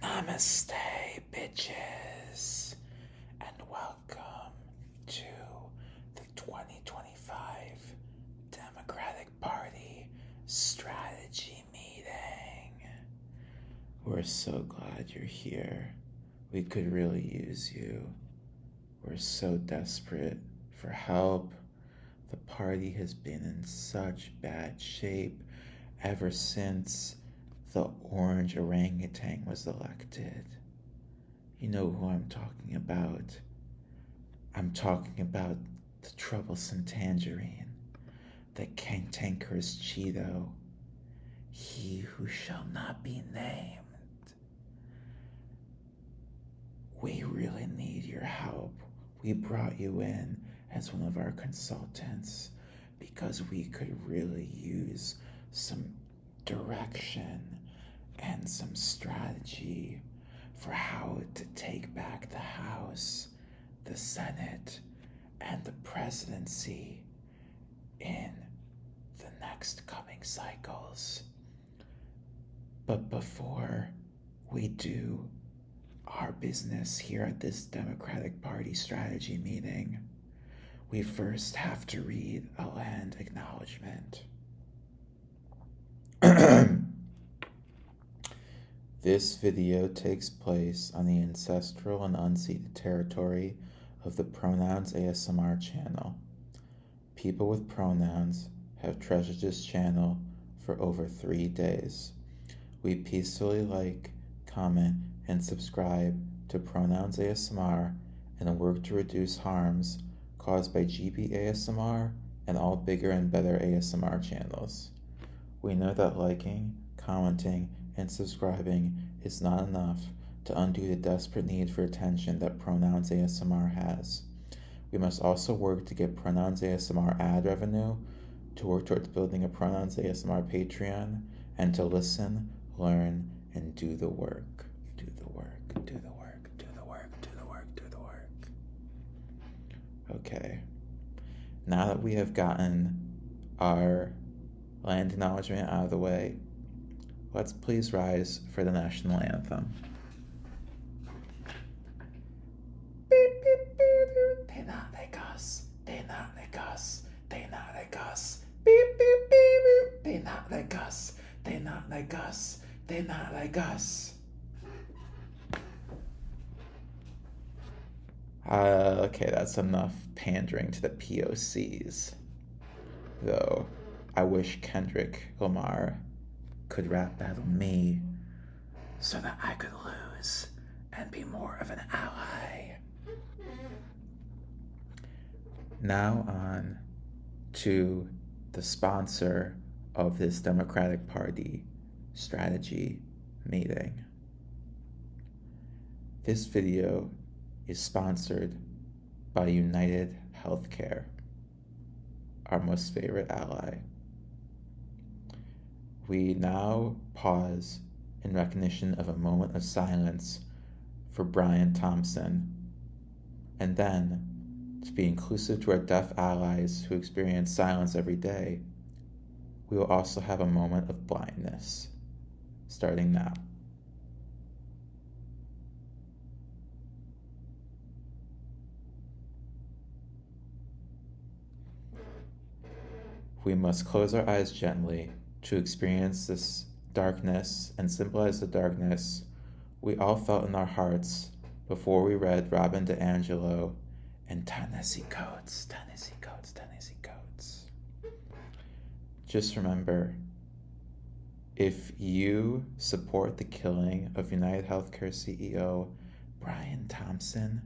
Namaste, bitches, and welcome to the 2025 Democratic Party Strategy Meeting. We're so glad you're here. We could really use you. We're so desperate for help. The party has been in such bad shape ever since the orange orangutan was elected. You know who I'm talking about. I'm talking about the troublesome tangerine, the cantankerous Cheeto, he who shall not be named. We really need your help. We brought you in as one of our consultants because we could really use some direction and some strategy for how to take back the House, the Senate, and the presidency in the next coming cycles. But before we do our business here at this Democratic Party strategy meeting, we first have to read a land acknowledgement. This video takes place on the ancestral and unceded territory of the Pronouns ASMR channel. People with pronouns have treasured this channel for over 3 days. We peacefully like, comment, and subscribe to Pronouns ASMR and work to reduce harms caused by GB ASMR and all bigger and better ASMR channels. We know that liking, commenting, and subscribing is not enough to undo the desperate need for attention that Pronouns ASMR has. We must also work to get Pronouns ASMR ad revenue, to work towards building a Pronouns ASMR Patreon, and to listen, learn, and do the work. Do the work, do the work, do the work, do the work, do the work. Okay. Now that we have gotten our land acknowledgement out of the way, let's please rise for the national anthem. Beep, beep, beep, they not like us, they not like us, they not like us. Beep, beep, beep, beep, they not like us, they not like us, they not like us. Okay, that's enough pandering to the POCs. Though, I wish Kendrick Lamar could rap battle me so that I could lose and be more of an ally. Now on to the sponsor of this Democratic Party strategy meeting. This video is sponsored by United Healthcare, our most favorite ally. We now pause in recognition of a moment of silence for Brian Thompson, and then, to be inclusive to our deaf allies who experience silence every day, we will also have a moment of blindness, starting now. We must close our eyes gently to experience this darkness and symbolize the darkness we all felt in our hearts before we read Robin DiAngelo and Ta-Nehisi Coates, Ta-Nehisi Coates, Ta-Nehisi Coates. Just remember, if you support the killing of United Healthcare CEO Brian Thompson,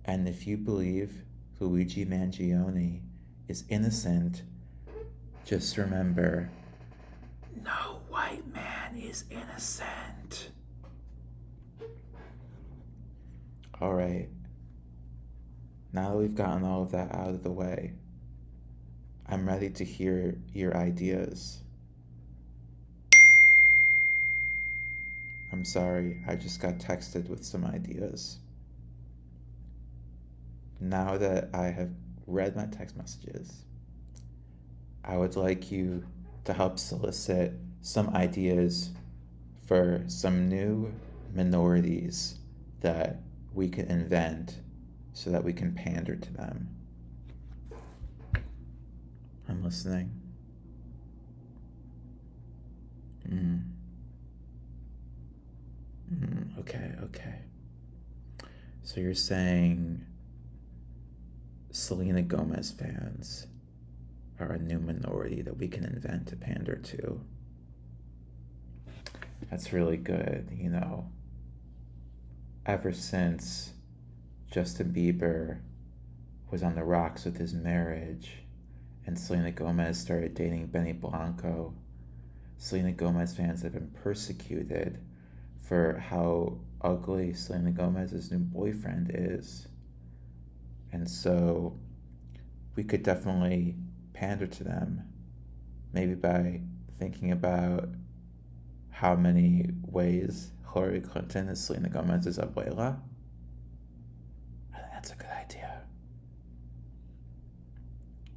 and if you believe Luigi Mangione is innocent, just remember, no white man is innocent. All right. Now that we've gotten all of that out of the way, I'm ready to hear your ideas. I'm sorry, I just got texted with some ideas. Now that I have read my text messages, I would like you to help solicit some ideas for some new minorities that we can invent so that we can pander to them? I'm listening. Okay. So you're saying Selena Gomez fans are a new minority that we can invent to pander to. That's really good, Ever since Justin Bieber was on the rocks with his marriage and Selena Gomez started dating Benny Blanco, Selena Gomez fans have been persecuted for how ugly Selena Gomez's new boyfriend is. And so we could definitely pander to them, maybe by thinking about how many ways Hillary Clinton is Selena Gomez's abuela. I think that's a good idea.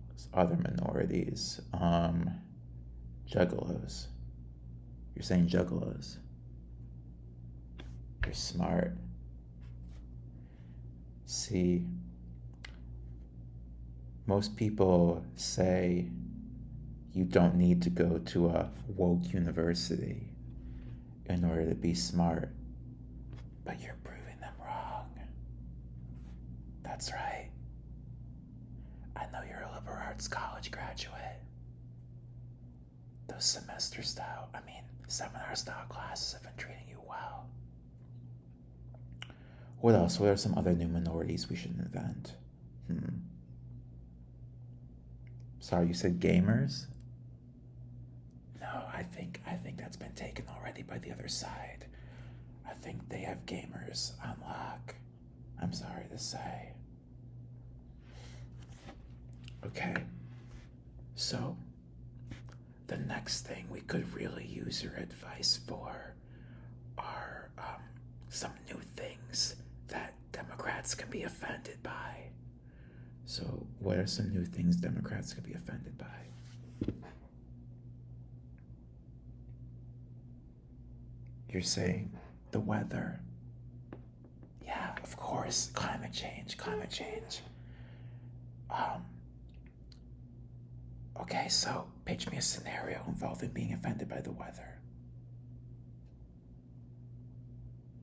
There's other minorities. Juggalos. You're saying juggalos. You're smart. See, most people say you don't need to go to a woke university in order to be smart, but you're proving them wrong. That's right. I know you're a liberal arts college graduate. Those seminar style classes have been treating you well. What else? What are some other new minorities we should invent? Sorry, you said gamers? No, I think that's been taken already by the other side. I think they have gamers on lock. I'm sorry to say. Okay, so the next thing we could really use your advice for are some new things that Democrats can be offended by. So what are some new things Democrats can be offended by? You're saying the weather. Yeah, of course, climate change. Okay, so pitch me a scenario involving being offended by the weather.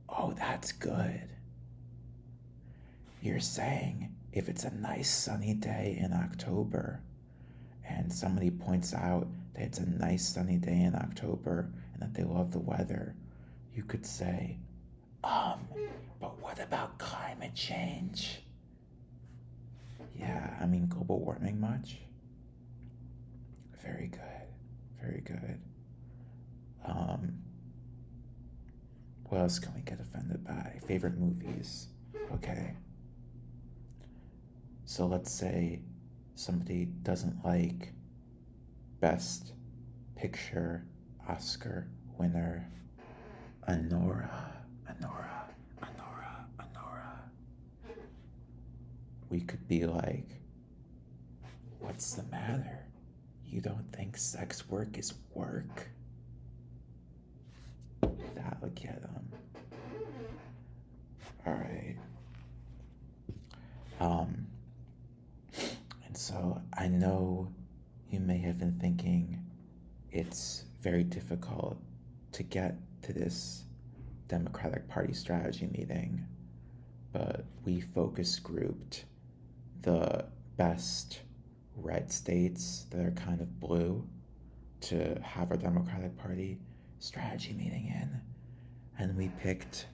Oh, that's good. You're saying if it's a nice sunny day in October and somebody points out that it's a nice sunny day in October and that they love the weather, you could say, but what about climate change? Yeah, global warming much? Very good. What else can we get offended by? Favorite movies. Okay. So let's say somebody doesn't like Best Picture Oscar winner Anora. We could be like, what's the matter? You don't think sex work is work? That'll get them. All right. And so I know you may have been thinking it's very difficult to get to this Democratic Party strategy meeting, but we focus grouped the best red states that are kind of blue to have our Democratic Party strategy meeting in, and we picked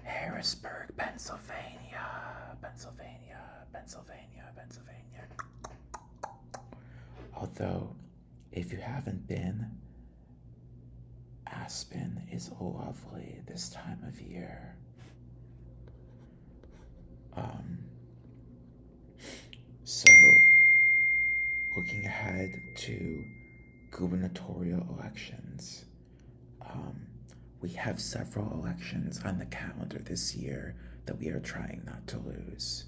Harrisburg, Pennsylvania. Although, if you haven't been, Aspen is lovely this time of year. So, looking ahead to gubernatorial elections, we have several elections on the calendar this year that we are trying not to lose.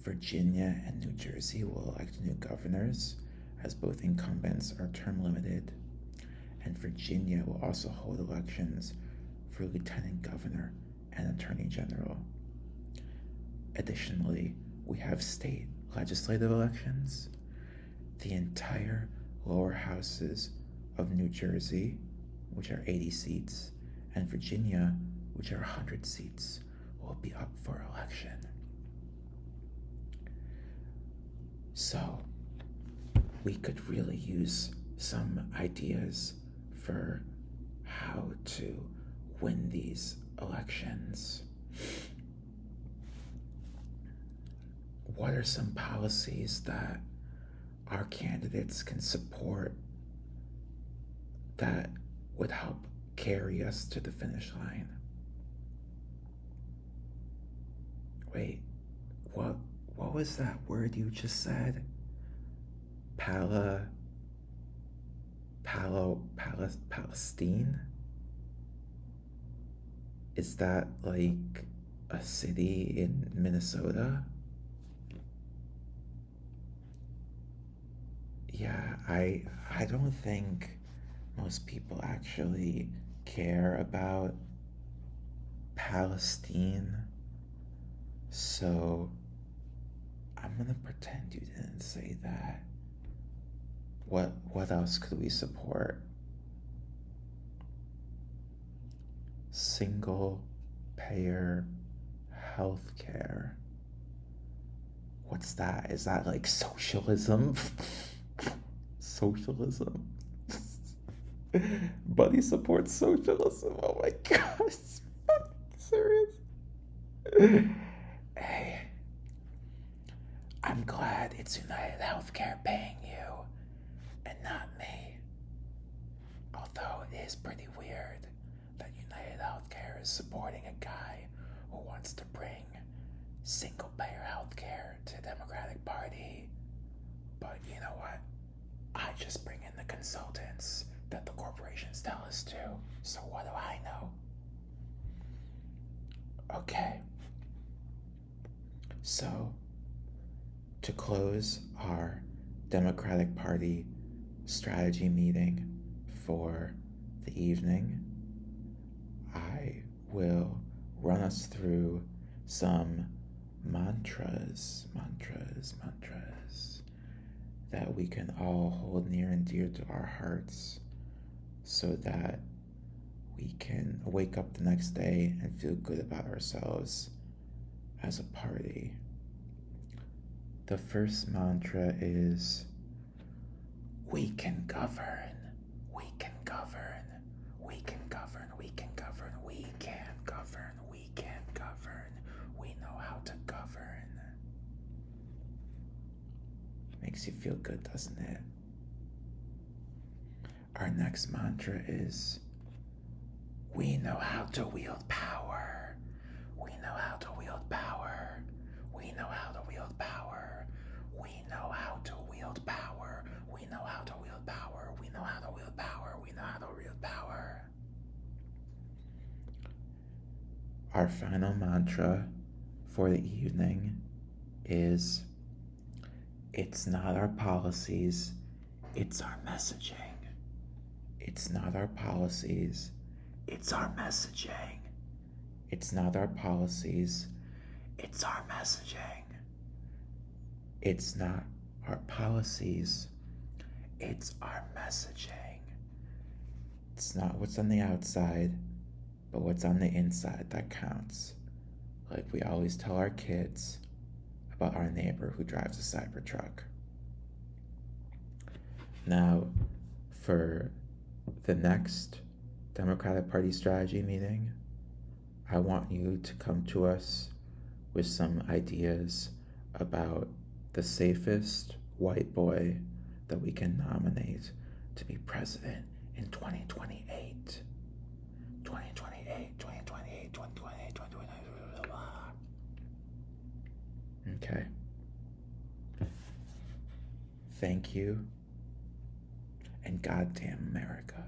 Virginia and New Jersey will elect new governors, as both incumbents are term limited, and Virginia will also hold elections for lieutenant governor and attorney general. Additionally, we have state legislative elections, the entire lower houses of New Jersey, which are 80 seats, and Virginia, which are 100 seats, will be up for election. So, we could really use some ideas for how to win these elections. What are some policies that our candidates can support that would help carry us to the finish line? Wait, what was that word you just said? Palestine? Is that like a city in Minnesota? Yeah, I don't think most people actually care about Palestine. So I'm gonna pretend you didn't say that. What else could we support? Single payer healthcare. What's that? Is that like socialism? Socialism? Buddy supports socialism. Oh my gosh. Serious? Hey, I'm glad it's United Healthcare paying you and not me. Although it is pretty weird that United Healthcare is supporting a guy who wants to bring single payer healthcare to the Democratic Party. But you know what? I just bring in the consultants that the corporations tell us to. So what do I know? Okay. So, to close our Democratic Party strategy meeting for the evening, I will run us through some mantras that we can all hold near and dear to our hearts so that we can wake up the next day and feel good about ourselves as a party. The first mantra is, we can govern, we can govern, we can govern, we can govern, we can govern, we can govern, we know how to govern. Makes you feel good, doesn't it? Our next mantra is, we know how to wield power. We know how to wield power. We know how to wield power. We know how to wield power. We know how to wield power. We know how to wield power. We know how to wield power. Our final mantra for the evening is, it's not our policies, it's our messaging. It's not our policies, it's our messaging. It's not our policies, it's our messaging. It's not our policies, it's our messaging. It's not what's on the outside, but what's on the inside that counts. Like we always tell our kids about our neighbor who drives a Cybertruck. Now, for the next Democratic Party strategy meeting, I want you to come to us with some ideas about the safest white boy that we can nominate to be president in 2028. 2028, 2028, 2028, 2028, blah. Okay. Thank you, and goddamn America.